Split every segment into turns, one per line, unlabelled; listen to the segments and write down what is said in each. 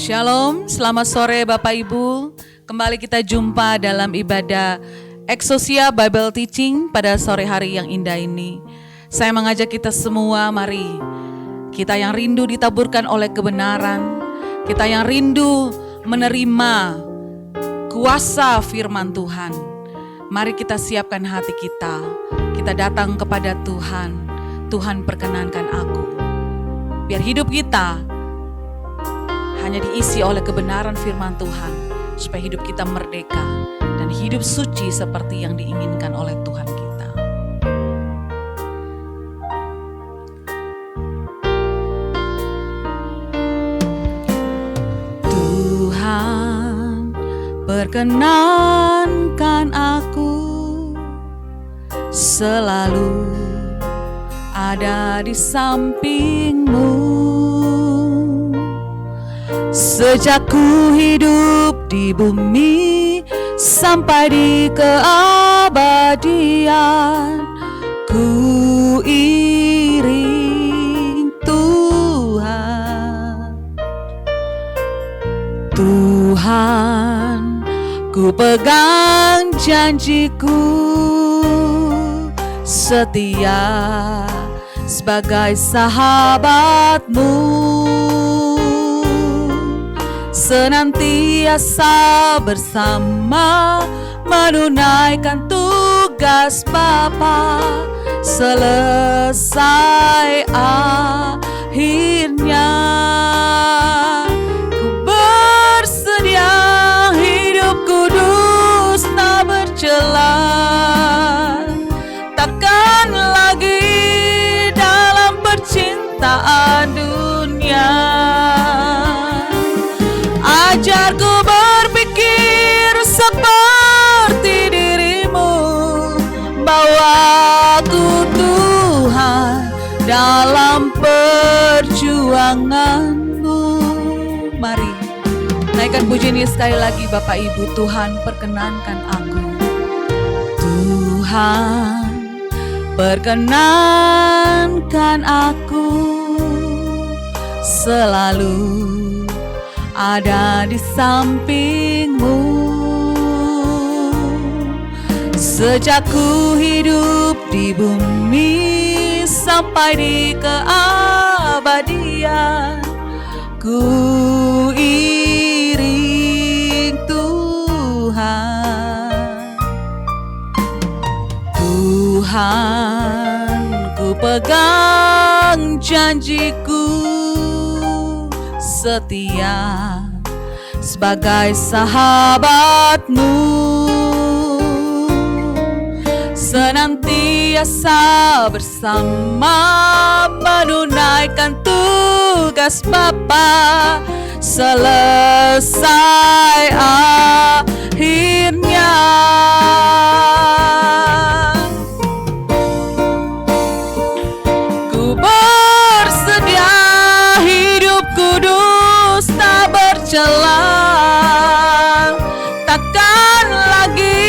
Shalom, selamat sore Bapak Ibu. Kembali kita jumpa dalam ibadah Exousia Bible Teaching pada sore hari yang indah ini. Saya mengajak kita semua, mari kita yang rindu ditaburkan oleh kebenaran, kita yang rindu menerima kuasa firman Tuhan. Mari kita siapkan hati kita, kita datang kepada Tuhan. Tuhan, perkenankan aku, biar hidup kita hanya diisi oleh kebenaran firman Tuhan, supaya hidup kita merdeka dan hidup suci seperti yang diinginkan oleh Tuhan kita. Tuhan, perkenankan aku selalu ada di samping-Mu. Sejak ku hidup di bumi sampai di keabadian, ku iring Tuhan. Tuhan, ku pegang janjiku setia sebagai sahabat-Mu, senantiasa bersama menunaikan tugas Bapa selesai akhirnya. Ku bersedia hidup kudus tak bercela, takkan lagi dalam percintaan dunia. Ajarku berpikir seperti diri-Mu, bawa aku Tuhan dalam perjuangan-Mu. Mari naikkan pujian ini sekali lagi Bapak Ibu. Tuhan, perkenankan aku. Tuhan, perkenankan aku selalu ada di samping-Mu. Sejak ku hidup di bumi sampai di keabadian, ku iring Tuhan. Tuhan, ku pegang janjiku setia sebagai sahabat-Mu, senantiasa bersama menunaikan tugas Bapa selesai akhirnya. Ku bersedia hidup kudus tak bercela, takkan lagi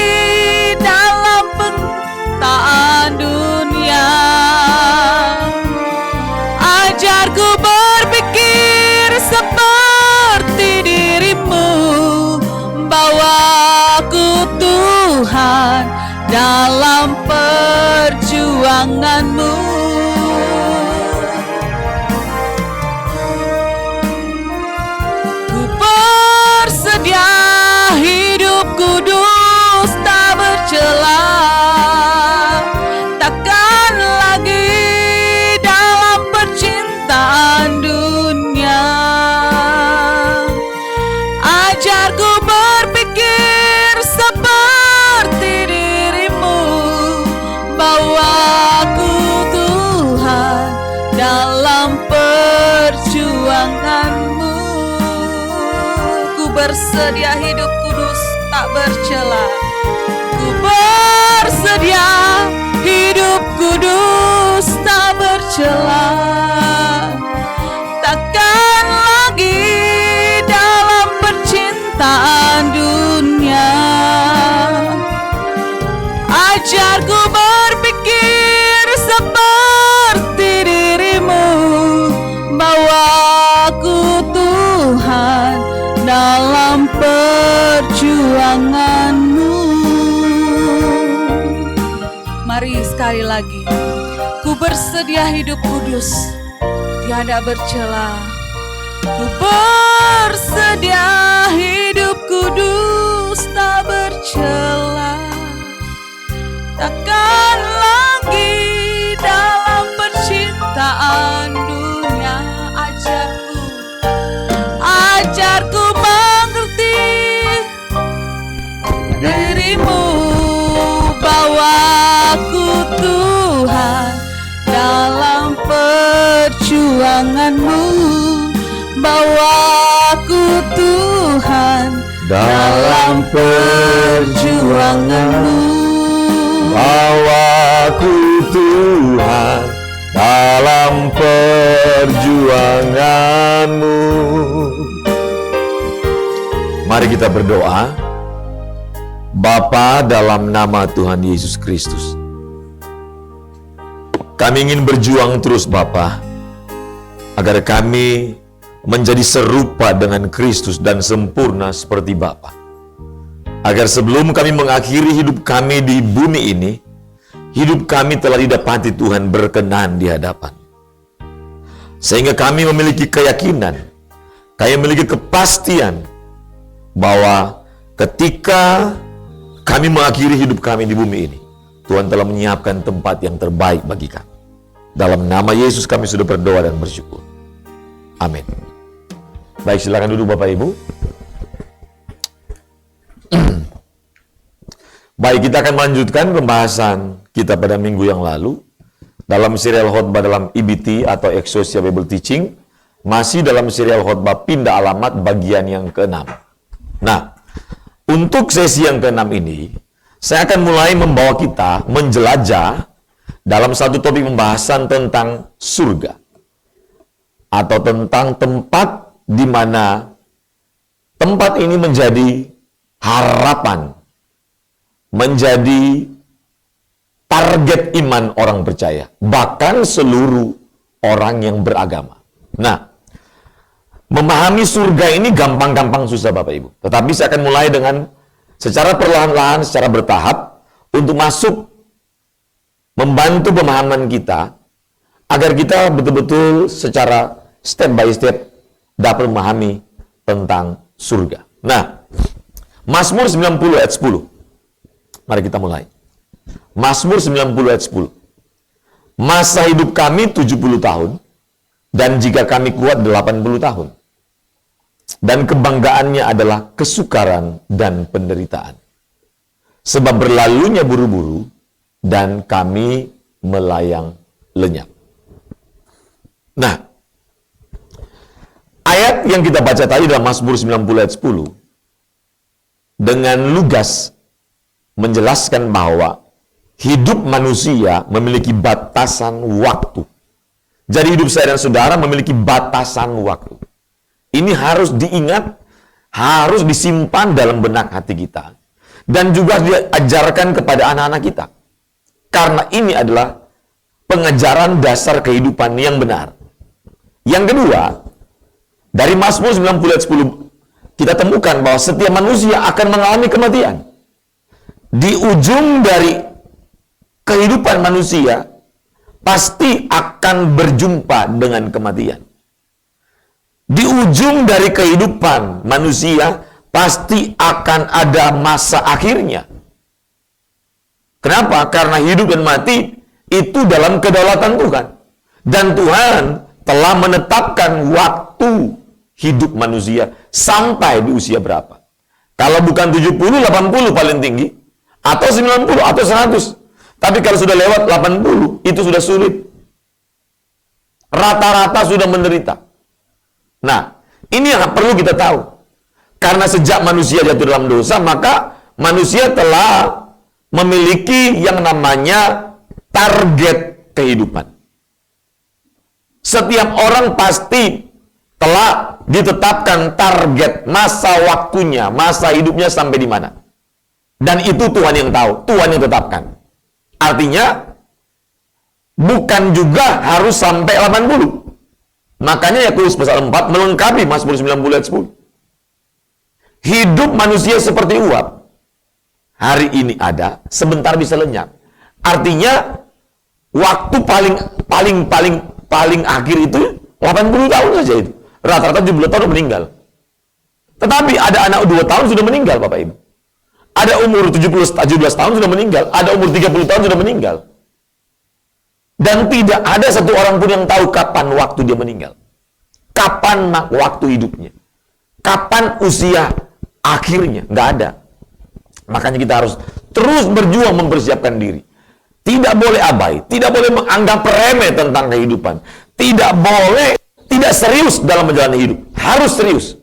dalam penderitaan dunia. Ajarku berpikir seperti diri-Mu, bawa aku Tuhan dalam perjuangan-Mu. Hidup kudus tak bercela, takkan lagi dalam percintaan dunia. Ajarku berpikir seperti diri-Mu, bawa aku Tuhan dalam perjuangan-Mu. Bersedia hidup kudus tak bercela. Ku bersedia hidup kudus tak bercela, takkan lagi dalam percintaan dunia. Ajarku berpikir seperti diri-Mu, bawa aku Tuhan bersedia hidup kudus, tiada bercela. Ku bersedia hidup kudus, tak bercela. Takkan lagi dalam percintaan dunia. Ajarku mengerti dirimu, bawaku Tuhan dalam perjuanganmu, bawaku Tuhan dalam perjuanganmu,
bawaku Tuhan dalam perjuanganmu. Mari kita berdoa. Bapa, dalam nama Tuhan Yesus Kristus, kami ingin berjuang terus Bapa, agar kami menjadi serupa dengan Kristus dan sempurna seperti Bapa. Agar sebelum kami mengakhiri hidup kami di bumi ini, hidup kami telah didapati Tuhan berkenan di hadapan. Sehingga kami memiliki keyakinan, kami memiliki kepastian bahwa ketika kami mengakhiri hidup kami di bumi ini, Tuhan telah menyiapkan tempat yang terbaik bagi kami. Dalam nama Yesus kami sudah berdoa dan bersyukur. Amin. Baik, silakan duduk Bapak Ibu. Baik, kita akan melanjutkan pembahasan kita pada minggu yang lalu dalam serial khotbah dalam IBT atau Exousia Bible Teaching, masih dalam serial khotbah pindah alamat bagian yang ke-6. Nah, untuk sesi yang ke-6 ini, saya akan mulai membawa kita menjelajah dalam satu topik pembahasan tentang surga, atau tentang tempat di mana tempat ini menjadi harapan, menjadi target iman orang percaya, bahkan seluruh orang yang beragama. Nah, memahami surga ini gampang-gampang susah Bapak Ibu. Tetapi saya akan mulai dengan secara perlahan-lahan, secara bertahap, untuk masuk membantu pemahaman kita, agar kita betul-betul secara step by step dapat memahami tentang surga. Nah, Mazmur 90 ayat 10. Mari kita mulai. Mazmur 90 ayat 10. Masa hidup kami 70 tahun, dan jika kami kuat 80 tahun. Dan kebanggaannya adalah kesukaran dan penderitaan. Sebab berlalunya buru-buru, dan kami melayang lenyap. Nah, ayat yang kita baca tadi dalam Mazmur 90 ayat 10, dengan lugas menjelaskan bahwa hidup manusia memiliki batasan waktu. Jadi hidup saya dan saudara memiliki batasan waktu. Ini harus diingat, harus disimpan dalam benak hati kita. Dan juga diajarkan kepada anak-anak kita. Karena ini adalah pengajaran dasar kehidupan yang benar. Yang kedua, dari Mazmur 90 ayat 10, kita temukan bahwa setiap manusia akan mengalami kematian. Di ujung dari kehidupan manusia, pasti akan berjumpa dengan kematian. Di ujung dari kehidupan manusia, pasti akan ada masa akhirnya. Kenapa? Karena hidup dan mati itu dalam kedaulatan Tuhan. Dan Tuhan telah menetapkan waktu hidup manusia sampai di usia berapa. Kalau bukan 70, 80 paling tinggi, atau 90, atau 100. Tapi kalau sudah lewat 80, itu sudah sulit. Rata-rata sudah menderita. Nah, ini yang perlu kita tahu. Karena sejak manusia jatuh dalam dosa, maka manusia telah memiliki yang namanya target kehidupan. Setiap orang pasti telah ditetapkan target masa waktunya, masa hidupnya sampai di mana. Dan itu Tuhan yang tahu, Tuhan yang tetapkan. Artinya, bukan juga harus sampai 80. Makanya Yakobus pasal 4 melengkapi Mazmur 90 ayat 10. Hidup manusia seperti uap. Hari ini ada, sebentar bisa lenyap. Artinya, waktu paling akhir itu 80 tahun saja itu. Rata-rata 70 tahun meninggal. Tetapi ada anak 2 tahun sudah meninggal, Bapak Ibu. Ada umur 17 tahun sudah meninggal, ada umur 30 tahun sudah meninggal. Dan tidak ada satu orang pun yang tahu kapan waktu dia meninggal. Kapan waktu hidupnya. Kapan usia akhirnya. Nggak ada. Makanya kita harus terus berjuang mempersiapkan diri. Tidak boleh abai, tidak boleh menganggap remeh tentang kehidupan. Tidak boleh tidak serius dalam menjalani hidup. Harus serius.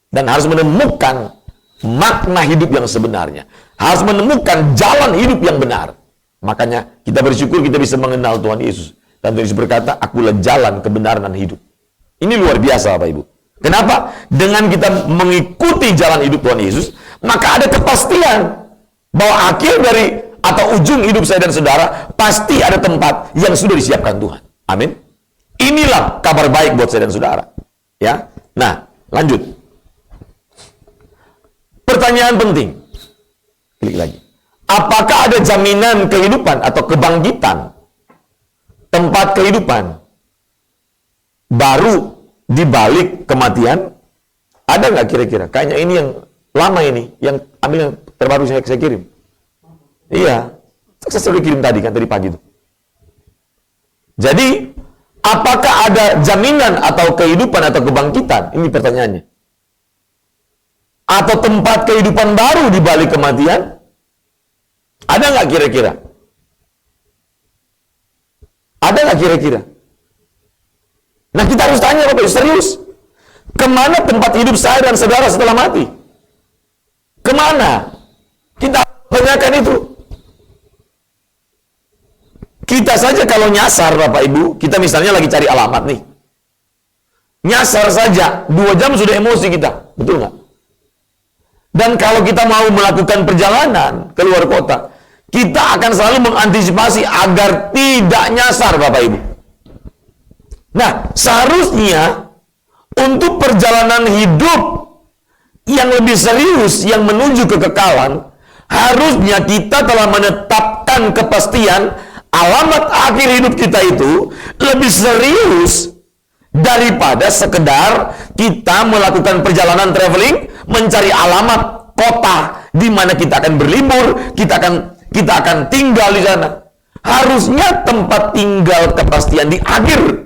Dan harus menemukan makna hidup yang sebenarnya. Harus menemukan jalan hidup yang benar. Makanya kita bersyukur kita bisa mengenal Tuhan Yesus. Dan Tuhan Yesus berkata, akulah jalan, kebenaran, dan hidup. Ini luar biasa Bapak Ibu. Kenapa? Dengan kita mengikuti jalan hidup Tuhan Yesus, maka ada kepastian bahwa akhir dari atau ujung hidup saya dan saudara pasti ada tempat yang sudah disiapkan Tuhan. Amin. Inilah kabar baik buat saya dan saudara. Ya. Nah, lanjut. Pertanyaan penting. Klik lagi. Apakah ada jaminan kehidupan atau kebangkitan tempat kehidupan baru di balik kematian? Ada nggak kira-kira? Kayaknya ini yang lama ini, yang ambil yang terbaru saya kirim. Iya, saya sudah kirim tadi kan, tadi pagi itu. Jadi, apakah ada jaminan atau kehidupan atau kebangkitan? Ini pertanyaannya. Atau tempat kehidupan baru di balik kematian? Ada nggak kira-kira? Ada nggak kira-kira? Nah, kita harus tanya Bapak, serius. Kemana tempat hidup saya dan saudara setelah mati? Kemana? Kita tanyakan itu. Kita saja kalau nyasar Bapak Ibu, kita misalnya lagi cari alamat nih. Nyasar saja, 2 jam sudah emosi kita. Betul nggak? Dan kalau kita mau melakukan perjalanan ke luar kota, kita akan selalu mengantisipasi agar tidak nyasar Bapak Ibu. Nah, seharusnya untuk perjalanan hidup yang lebih serius, yang menuju kekekalan, harusnya kita telah menetapkan kepastian alamat akhir hidup kita itu lebih serius daripada sekedar kita melakukan perjalanan traveling, mencari alamat kota di mana kita akan berlibur, kita akan tinggal di sana. Harusnya tempat tinggal kepastian di akhir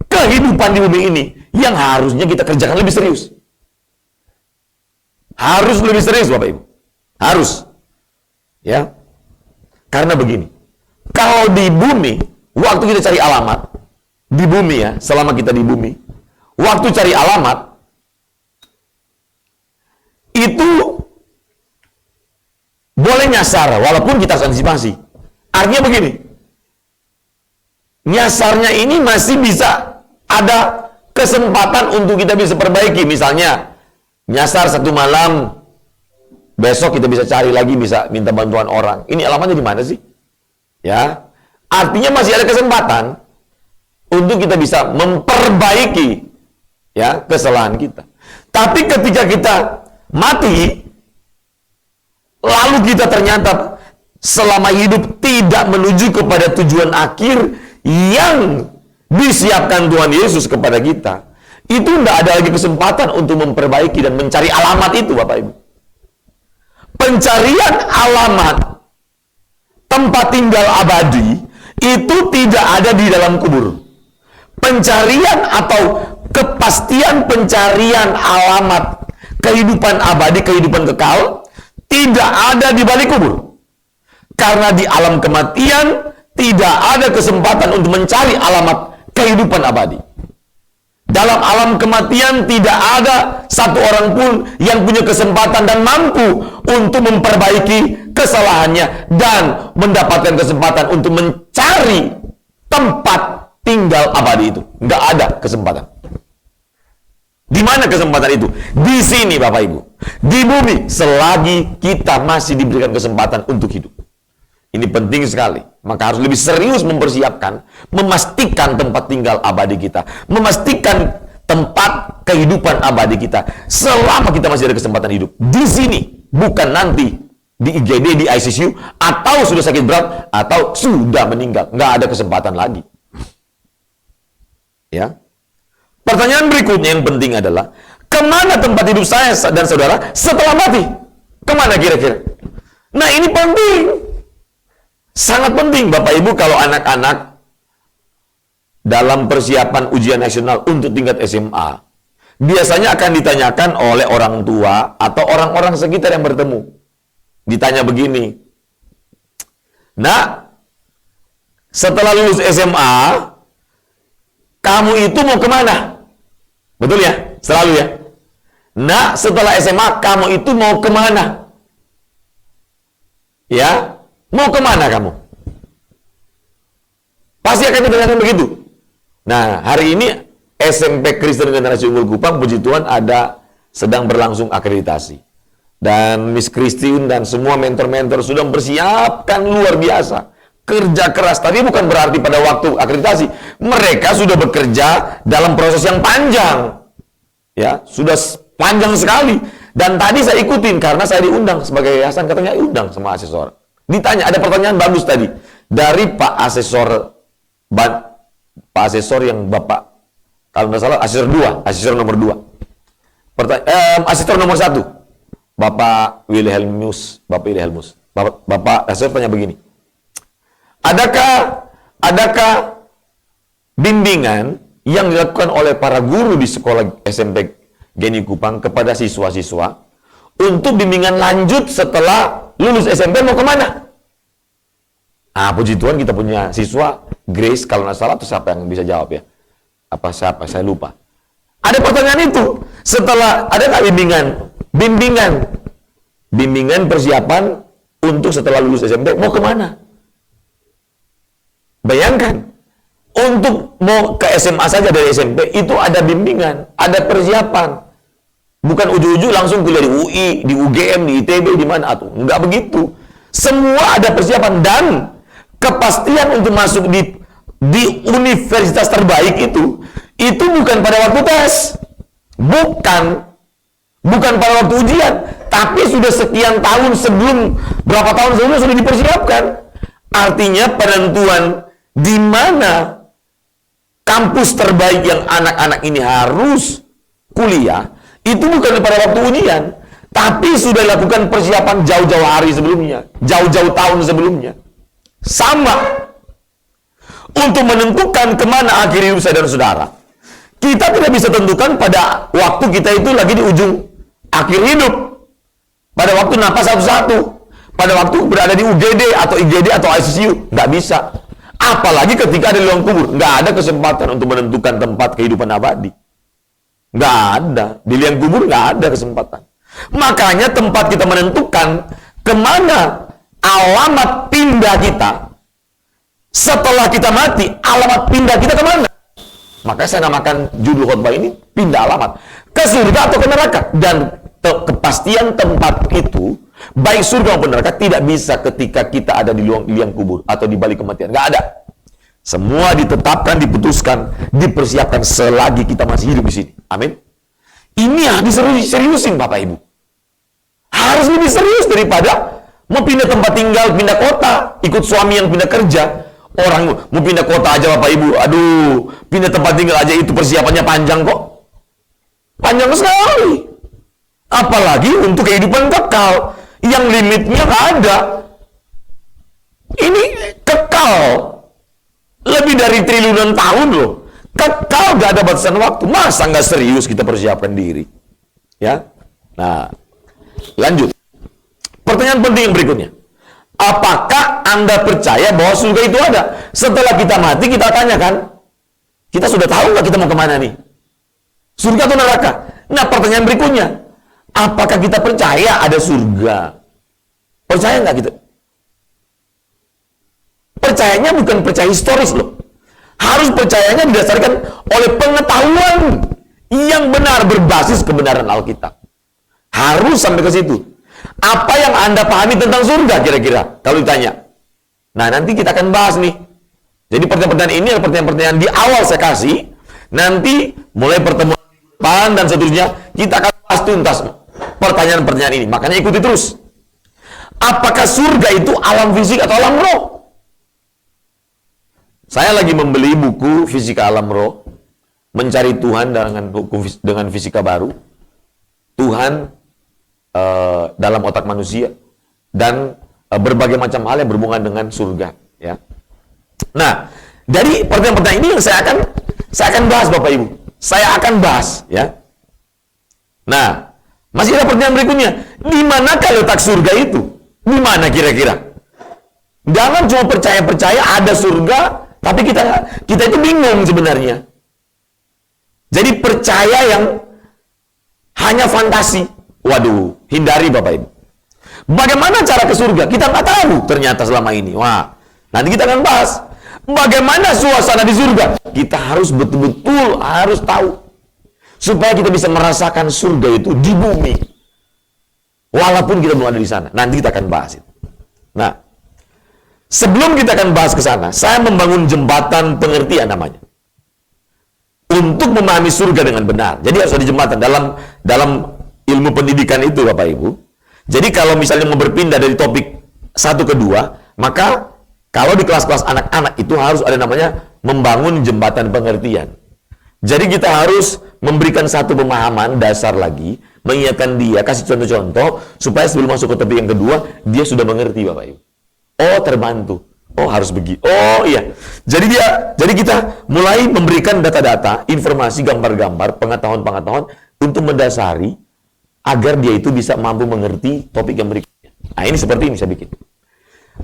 kehidupan di bumi ini yang harusnya kita kerjakan lebih serius. Harus lebih serius Bapak Ibu. Harus. Ya. Karena begini. Kalau di bumi, waktu kita cari alamat di bumi ya, selama kita di bumi, waktu cari alamat itu boleh nyasar walaupun kita harus antisipasi. Artinya begini. Nyasarnya ini masih bisa ada kesempatan untuk kita bisa perbaiki. Misalnya, nyasar 1 malam, besok kita bisa cari lagi, bisa minta bantuan orang. Ini alamatnya di mana sih? Ya, artinya masih ada kesempatan untuk kita bisa memperbaiki ya kesalahan kita. Tapi ketika kita mati, lalu kita ternyata selama hidup tidak menuju kepada tujuan akhir yang disiapkan Tuhan Yesus kepada kita, itu tidak ada lagi kesempatan untuk memperbaiki dan mencari alamat itu Bapak Ibu. Pencarian alamat tempat tinggal abadi itu tidak ada di dalam kubur. Pencarian atau kepastian pencarian alamat kehidupan abadi, kehidupan kekal tidak ada di balik kubur. Karena di alam kematian tidak ada kesempatan untuk mencari alamat kehidupan abadi. Dalam alam kematian tidak ada satu orang pun yang punya kesempatan dan mampu untuk memperbaiki kesalahannya dan mendapatkan kesempatan untuk mencari tempat tinggal abadi itu. Nggak ada kesempatan. Di mana kesempatan itu? Di sini Bapak Ibu. Di bumi selagi kita masih diberikan kesempatan untuk hidup. Ini penting sekali. Maka harus lebih serius mempersiapkan, memastikan tempat tinggal abadi kita, memastikan tempat kehidupan abadi kita selama kita masih ada kesempatan hidup. Di sini, bukan nanti di IGD, di ICU, atau sudah sakit berat, atau sudah meninggal. Nggak ada kesempatan lagi. Ya. Pertanyaan berikutnya yang penting adalah, kemana tempat hidup saya dan saudara setelah mati? Kemana kira-kira? Nah, ini penting. Sangat penting, Bapak Ibu, kalau anak-anak dalam persiapan ujian nasional untuk tingkat SMA, biasanya akan ditanyakan oleh orang tua atau orang-orang sekitar yang bertemu. Ditanya begini, "Nak, setelah lulus SMA, kamu itu mau kemana?" Betul ya? Selalu ya. "Nak, setelah SMA, kamu itu mau kemana?" Ya, mau kemana kamu? Pasti akan ditanyakan begitu. Nah, hari ini SMP Kristen Generasi Unggul Kupang, puji Tuhan, sedang berlangsung akreditasi. Dan Miss Christine dan semua mentor-mentor sudah mempersiapkan luar biasa. Kerja keras, tapi bukan berarti pada waktu akreditasi. Mereka sudah bekerja dalam proses yang panjang. Ya, sudah panjang sekali. Dan tadi saya ikutin karena saya diundang sebagai yayasan, katanya diundang sama asesor. Ditanya, ada pertanyaan bagus tadi dari Pak Asesor yang Bapak, kalau nggak salah asesor nomor 2. Asesor nomor 1, Bapak Wilhelmus. Bapak asesor tanya begini. Adakah bimbingan yang dilakukan oleh para guru di sekolah SMP Geni Kupang kepada siswa-siswa untuk bimbingan lanjut setelah lulus SMP mau kemana? Puji Tuhan kita punya siswa Grace, kalau nggak salah, atau siapa yang bisa jawab ya? Siapa? Saya lupa. Ada pertanyaan itu. Setelah, adakah bimbingan persiapan untuk setelah lulus SMP mau kemana? Bayangkan, untuk mau ke SMA saja dari SMP itu ada bimbingan, ada persiapan. Bukan ujuk-ujuk langsung kuliah di UI, di UGM, di ITB, di mana tuh. Enggak begitu. Semua ada persiapan dan kepastian untuk masuk di universitas terbaik itu bukan pada waktu tes. Bukan pada waktu ujian, tapi sudah sekian tahun berapa tahun sebelumnya sudah dipersiapkan. Artinya penentuan di mana kampus terbaik yang anak-anak ini harus kuliah itu bukan pada waktu ujian, tapi sudah dilakukan persiapan jauh-jauh hari sebelumnya, jauh-jauh tahun sebelumnya. Sama untuk menentukan kemana akhir hidup saya dan saudara. Kita tidak bisa tentukan pada waktu kita itu lagi di ujung akhir hidup, pada waktu napas satu-satu, pada waktu berada di UGD atau IGD atau ICU, nggak bisa. Apalagi ketika ada di liang kubur, nggak ada kesempatan untuk menentukan tempat kehidupan abadi. Nggak ada. Di liang kubur nggak ada kesempatan. Makanya tempat kita menentukan kemana alamat pindah kita. Setelah kita mati, alamat pindah kita kemana? Makanya saya namakan judul khotbah ini, pindah alamat. Ke surga atau ke neraka. Dan kepastian tempat itu, baik surga maupun neraka, tidak bisa ketika kita ada di liang kubur atau di balik kematian. Nggak ada. Semua ditetapkan, diputuskan, dipersiapkan selagi kita masih hidup di sini. Amin. Ini harus diseriusin Bapak Ibu. Harus lebih serius daripada mau pindah tempat tinggal, pindah kota, ikut suami yang pindah kerja. Orang mau pindah kota aja Bapak Ibu, aduh, pindah tempat tinggal aja itu persiapannya panjang kok. Panjang sekali. Apalagi untuk kehidupan kekal yang limitnya nggak ada. Ini kekal. Lebih dari triliunan tahun loh. Kekal, gak ada batasan waktu. Masa nggak serius kita persiapkan diri? Ya. Nah, lanjut. Pertanyaan penting yang berikutnya. Apakah Anda percaya bahwa surga itu ada? Setelah kita mati, kita tanyakan. Kita sudah tahu nggak kita mau kemana nih? Surga atau neraka? Nah, pertanyaan berikutnya. Apakah kita percaya ada surga? Percaya nggak kita? Percayanya bukan percaya historis loh. Harus percayanya didasarkan oleh pengetahuan yang benar berbasis kebenaran Alkitab. Harus sampai ke situ. Apa yang Anda pahami tentang surga kira-kira? Kalau ditanya. Nah, nanti kita akan bahas nih. Jadi pertanyaan-pertanyaan ini adalah pertanyaan-pertanyaan di awal saya kasih. Nanti mulai pertemuan depan dan seterusnya kita akan bahas tuntas pertanyaan-pertanyaan ini. Makanya ikuti terus. Apakah surga itu alam fisik atau alam roh? Saya lagi membeli buku Fisika Alam Roh mencari Tuhan dengan fisika baru, Tuhan dalam otak manusia, dan berbagai macam hal yang berhubungan dengan surga. Ya. Nah, dari pertanyaan-pertanyaan ini yang saya akan bahas, Bapak Ibu. Saya akan bahas, ya. Nah, masih ada pertanyaan berikutnya. Di manakah letak surga itu? Di mana kira-kira? Jangan cuma percaya-percaya ada surga, tapi kita itu bingung sebenarnya. Jadi percaya yang hanya fantasi. Waduh, hindari Bapak Ibu. Bagaimana cara ke surga? Kita nggak tahu ternyata selama ini. Wah, nanti kita akan bahas. Bagaimana suasana di surga? Kita harus betul-betul harus tahu. Supaya kita bisa merasakan surga itu di bumi. Walaupun kita belum ada di sana. Nanti kita akan bahas itu. Nah, sebelum kita akan bahas ke sana, saya membangun jembatan pengertian namanya. Untuk memahami surga dengan benar. Jadi harus ada jembatan dalam ilmu pendidikan itu, Bapak Ibu. Jadi kalau misalnya mau berpindah dari topik satu ke dua, maka kalau di kelas-kelas anak-anak itu harus ada namanya membangun jembatan pengertian. Jadi kita harus memberikan satu pemahaman dasar lagi, mengingatkan dia, kasih contoh-contoh, supaya sebelum masuk ke topik yang kedua, dia sudah mengerti, Bapak Ibu. Oh, terbantu. Oh, harus begitu. Oh, iya. Jadi kita mulai memberikan data-data, informasi, gambar-gambar, pengetahuan-pengetahuan untuk mendasari agar dia itu bisa mampu mengerti topik yang berikutnya. Nah, ini seperti ini saya bikin.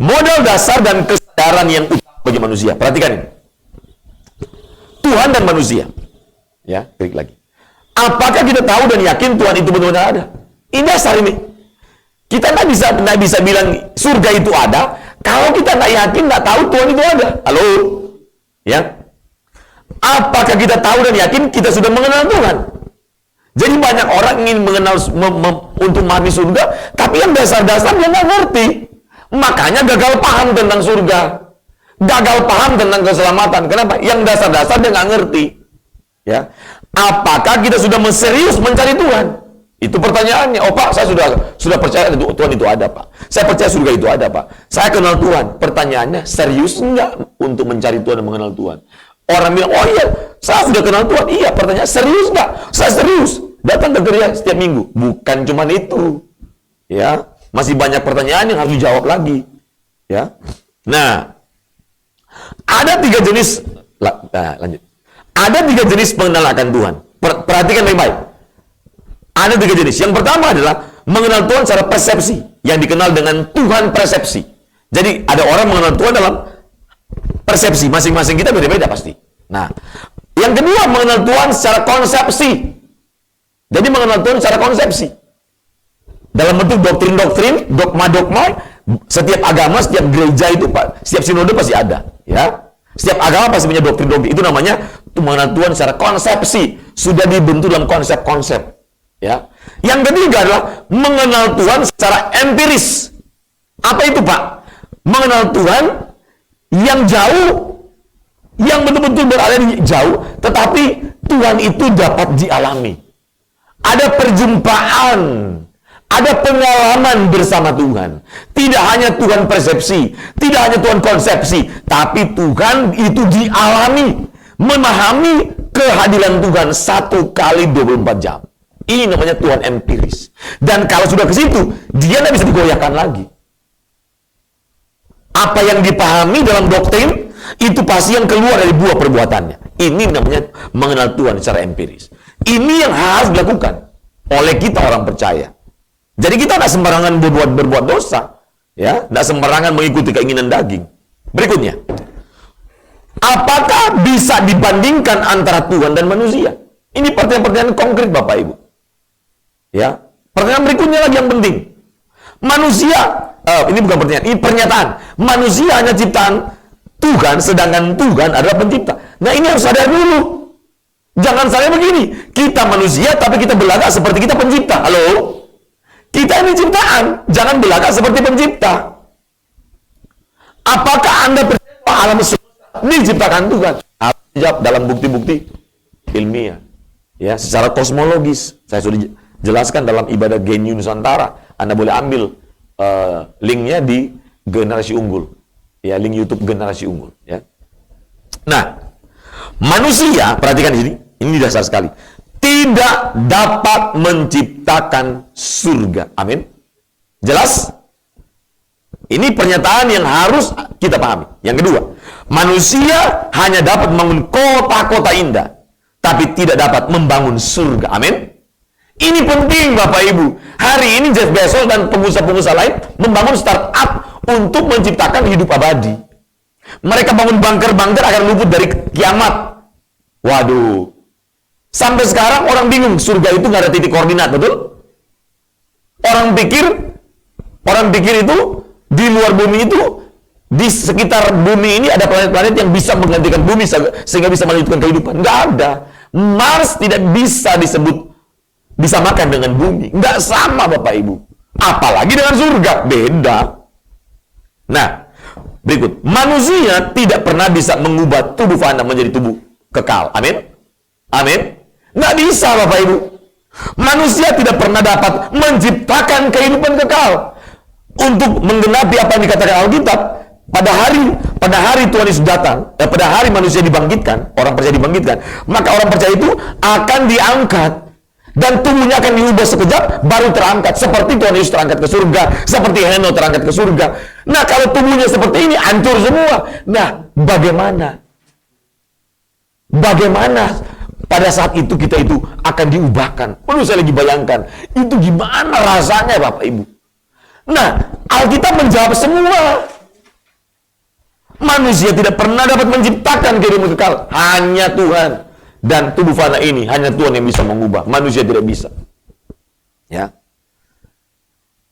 Modal dasar dan kesadaran yang utama bagi manusia. Perhatikan ini. Tuhan dan manusia. Ya, klik lagi. Apakah kita tahu dan yakin Tuhan itu benar-benar ada? Ini dasar ini. Kita nggak bisa bilang surga itu ada kalau kita nggak yakin, nggak tahu Tuhan itu ada. Halo, ya? Apakah kita tahu dan yakin kita sudah mengenal Tuhan? Jadi banyak orang ingin mengenal untuk memahami surga, tapi yang dasar-dasar dia nggak ngerti. Makanya gagal paham tentang surga, gagal paham tentang keselamatan. Kenapa? Yang dasar-dasar dia nggak ngerti. Ya, apakah kita sudah serius mencari Tuhan? Itu pertanyaannya. Oh Pak, saya sudah percaya Tuhan itu ada Pak. Saya percaya surga itu ada Pak. Saya kenal Tuhan. Pertanyaannya, serius enggak untuk mencari Tuhan dan mengenal Tuhan? Orang bilang, oh iya, saya sudah kenal Tuhan. Iya, pertanyaan, serius enggak? Saya serius. Datang ke gereja setiap minggu. Bukan cuma itu. Ya, masih banyak pertanyaan yang harus dijawab lagi. Ya. Nah, ada 3 jenis. Lanjut. Ada 3 jenis pengenalan akan Tuhan. Perhatikan baik-baik. Ada 3 jenis. Yang pertama adalah mengenal Tuhan secara persepsi, yang dikenal dengan Tuhan persepsi. Jadi ada orang mengenal Tuhan dalam persepsi. Masing-masing kita beda-beda pasti. Nah, yang kedua mengenal Tuhan secara konsepsi. Jadi mengenal Tuhan secara konsepsi. Dalam bentuk doktrin-doktrin, dogma-dogma, setiap agama, setiap gereja itu, setiap sinode pasti ada. Ya. Setiap agama pasti punya doktrin-doktrin. Itu namanya mengenal Tuhan secara konsepsi. Sudah dibentuk dalam konsep-konsep. Ya. Yang ketiga adalah mengenal Tuhan secara empiris. Apa itu, Pak? Mengenal Tuhan yang jauh, yang betul-betul berada di jauh, tetapi Tuhan itu dapat dialami. Ada perjumpaan, ada pengalaman bersama Tuhan. Tidak hanya Tuhan persepsi, tidak hanya Tuhan konsepsi, tapi Tuhan itu dialami, memahami kehadiran Tuhan 1 kali 24 jam. Ini namanya Tuhan empiris. Dan kalau sudah ke situ, dia tidak bisa digoyahkan lagi. Apa yang dipahami dalam doktrin, itu pasti yang keluar dari buah perbuatannya. Ini namanya mengenal Tuhan secara empiris. Ini yang harus dilakukan oleh kita orang percaya. Jadi kita tidak sembarangan berbuat dosa. Ya, tidak sembarangan mengikuti keinginan daging. Berikutnya. Apakah bisa dibandingkan antara Tuhan dan manusia? Ini pertanyaan-pertanyaan konkret Bapak Ibu. Ya, pertanyaan berikutnya lagi yang penting. Manusia, ini bukan pertanyaan, ini pernyataan. Manusia hanya ciptaan Tuhan, sedangkan Tuhan adalah pencipta. Nah, ini harus sadar dulu. Jangan saya begini, kita manusia tapi kita belagak seperti kita pencipta. Halo? Kita ini ciptaan, jangan belagak seperti pencipta. Apakah Anda percaya alam semesta diciptakan Tuhan? Jawab dalam bukti-bukti ilmiah. Ya, secara kosmologis. Saya sudah jelaskan dalam ibadah Genu Nusantara. Anda boleh ambil linknya di Generasi Unggul. Ya, link YouTube Generasi Unggul. Ya. Nah, manusia, perhatikan di sini. Ini dasar sekali. Tidak dapat menciptakan surga. Amin. Jelas? Ini pernyataan yang harus kita pahami. Yang kedua, manusia hanya dapat membangun kota-kota indah, tapi tidak dapat membangun surga. Amin. Ini penting Bapak Ibu. Hari ini Jeff Bezos dan pengusaha-pengusaha lain membangun startup untuk menciptakan hidup abadi. Mereka bangun bunker-bunker agar luput dari kiamat. Waduh. Sampai sekarang orang bingung, surga itu nggak ada titik koordinat, betul? Orang pikir itu di luar bumi itu, di sekitar bumi ini ada planet-planet yang bisa menggantikan bumi sehingga bisa melanjutkan kehidupan. Nggak ada. Mars tidak bisa disamakan dengan bumi. Nggak sama Bapak Ibu. Apalagi dengan surga. Beda. Nah, berikut. Manusia tidak pernah bisa mengubah tubuh fana menjadi tubuh kekal. Amin? Amin? Nggak bisa Bapak Ibu. Manusia tidak pernah dapat menciptakan kehidupan kekal. Untuk menggenapi apa yang dikatakan Alkitab, pada hari Tuhan Yesus datang, pada hari manusia dibangkitkan, orang percaya dibangkitkan, maka orang percaya itu akan diangkat. Dan tubuhnya akan diubah sekejap, baru terangkat. Seperti Tuhan Yesus terangkat ke surga, seperti Henokh terangkat ke surga. Nah, kalau tubuhnya seperti ini, hancur semua. Nah, bagaimana pada saat itu kita itu akan diubahkan? Perlu saya lagi bayangkan, itu gimana rasanya Bapak Ibu? Nah, Alkitab menjawab semua. Manusia tidak pernah dapat menciptakan kehidupan kekal. Hanya Tuhan. Dan tubuh fana ini hanya Tuhan yang bisa mengubah. Manusia tidak bisa. Ya.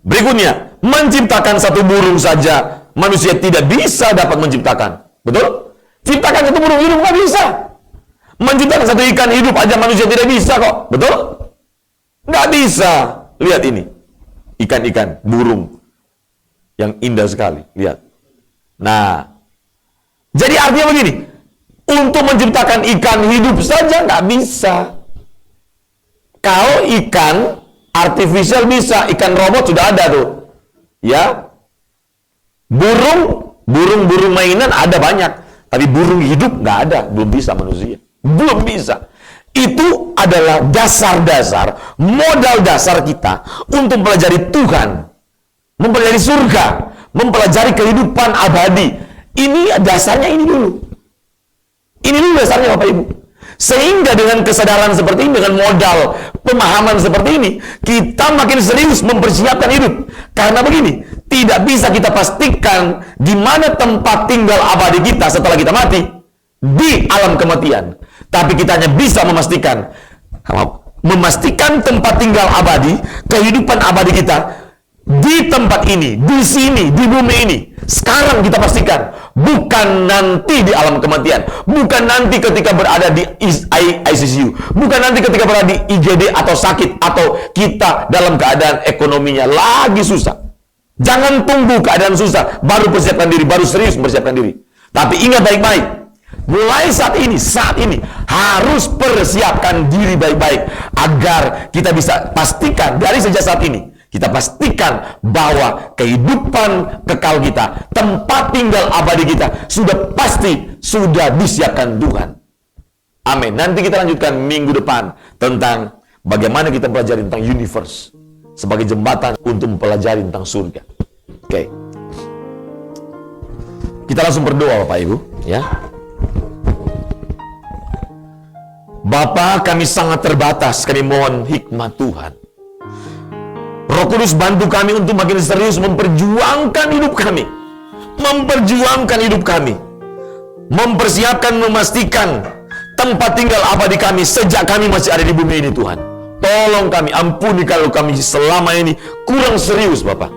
Berikutnya, menciptakan satu burung saja manusia tidak bisa dapat menciptakan. Betul? Ciptakan satu burung hidup nggak bisa. Menciptakan satu ikan hidup aja manusia tidak bisa kok. Betul? Nggak bisa. Lihat ini. Ikan-ikan, burung. Yang indah sekali. Lihat. Nah. Jadi artinya begini. Untuk menciptakan ikan hidup saja nggak bisa. Kalau ikan artificial bisa. Ikan robot sudah ada tuh. Ya. Burung mainan ada banyak. Tapi burung hidup nggak ada. Belum bisa manusia. Belum bisa. Itu adalah dasar-dasar, modal dasar kita untuk mempelajari Tuhan, mempelajari surga, mempelajari kehidupan abadi. Ini dasarnya ini dulu. Ini dulu dasarnya Bapak Ibu. Sehingga dengan kesadaran seperti ini, dengan modal pemahaman seperti ini, kita makin serius mempersiapkan hidup. Karena begini, tidak bisa kita pastikan di mana tempat tinggal abadi kita setelah kita mati di alam kematian. Tapi kita hanya bisa memastikan tempat tinggal abadi, kehidupan abadi kita di tempat ini, di sini, di bumi ini. Sekarang kita pastikan, bukan nanti di alam kematian, bukan nanti ketika berada di ICU, bukan nanti ketika berada di IGD atau sakit, atau kita dalam keadaan ekonominya lagi susah. Jangan tunggu keadaan susah, baru persiapkan diri, baru serius mempersiapkan diri. Tapi ingat baik-baik, mulai saat ini harus persiapkan diri baik-baik agar kita bisa pastikan dari sejak saat ini, kita pastikan bahwa kehidupan kekal kita, tempat tinggal abadi kita sudah disiapkan Tuhan. Amin. Nanti kita lanjutkan minggu depan tentang bagaimana kita pelajari tentang universe sebagai jembatan untuk mempelajari tentang surga. Oke. Kita langsung berdoa Bapak Ibu, ya. Bapa, kami sangat terbatas, kami mohon hikmat Tuhan. Roh Kudus bantu kami untuk makin serius memperjuangkan hidup kami. Mempersiapkan, memastikan tempat tinggal abadi kami sejak kami masih ada di bumi ini Tuhan. Tolong kami, ampuni kalau kami selama ini kurang serius Bapak.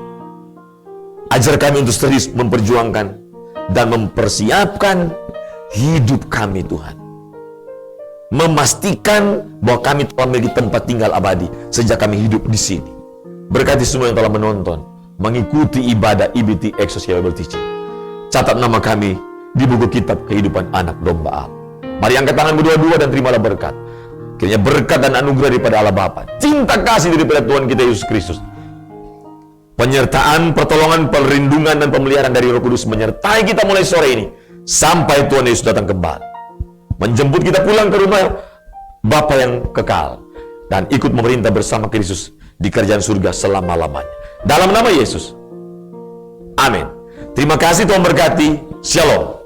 Ajar kami untuk serius memperjuangkan dan mempersiapkan hidup kami Tuhan. Memastikan bahwa kami telah memiliki tempat tinggal abadi sejak kami hidup di sini. Berkati semua yang telah menonton, mengikuti ibadah IBT Exousia Bible Teaching. Catat nama kami di buku kitab kehidupan anak domba Allah. Mari angkat tangan berdua-dua dan terimalah berkat. Kiranya berkat dan anugerah daripada Allah Bapa, cinta kasih daripada Tuhan kita Yesus Kristus, penyertaan, pertolongan, perlindungan, dan pemeliharaan dari Roh Kudus menyertai kita mulai sore ini sampai Tuhan Yesus datang kembali, menjemput kita pulang ke rumah Bapa yang kekal, dan ikut memerintah bersama Kristus di kerajaan surga selama-lamanya. Dalam nama Yesus. Amin. Terima kasih, Tuhan berkati. Shalom.